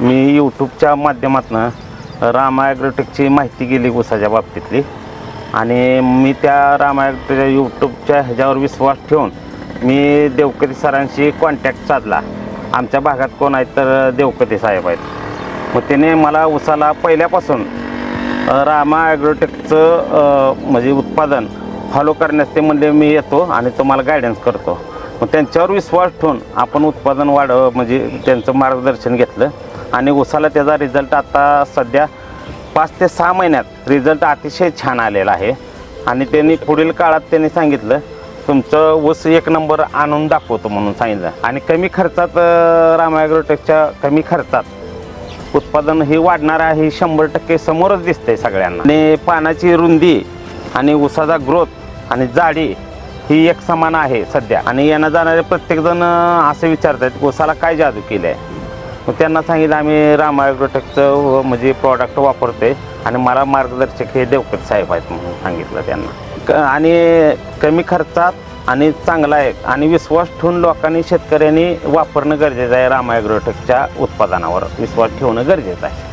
मी यूट्यूबच्या माध्यमातून रामा ॲग्रोटेकची माहिती गेली ऊसाच्या बाबतीतली आणि मी त्या रामा ॲग्रोटेकच्या यूट्यूबच्या ह्याच्यावर विश्वास ठेवून मी देवकते सरांशी कॉन्टॅक्ट साधला. आमच्या भागात कोण आहेत तर देवकते साहेब आहेत. मग त्याने मला ऊसाला पहिल्यापासून रामा ॲग्रोटेकचं म्हणजे उत्पादन फॉलो करण्यास ते म्हणजे मी येतो आणि तुम्हाला गायडन्स करतो. मग त्यांच्यावर विश्वास ठेवून आपण उत्पादन म्हणजे त्यांचं मार्गदर्शन घेतलं आणि ऊसाला त्याचा रिझल्ट आता सध्या 5 ते 6 महिन्यात रिझल्ट अतिशय छान आलेला आहे. आणि त्यांनी पुढील काळात त्यांनी सांगितलं तुमचं ऊस 1 नंबर आणून दाखवतो म्हणून सांगितलं. आणि कमी खर्चात रामा ॲग्रोटेकच्या कमी खर्चात उत्पादन हे वाढणार आहे 100% समोरच दिसतंय सगळ्यांना. आणि पानाची रुंदी आणि ऊसाचा ग्रोथ आणि जाडी ही एक समान आहे सध्या. आणि येणं जाणारे प्रत्येकजण असं विचारतात ऊसाला काय जादू केलं आहे. मग त्यांना सांगितलं आम्ही रामा ॲग्रोटेकचं म्हणजे प्रॉडक्ट वापरतोय आणि मला मार्गदर्शक हे देवकते साहेब आहेत म्हणून सांगितलं त्यांना. आणि कमी खर्चात आणि चांगला आहे आणि विश्वास ठेवून लोकांनी शेतकऱ्यांनी वापरणं गरजेचं आहे. रामा ॲग्रोटेकच्या उत्पादनावर विश्वास ठेवणं गरजेचं आहे.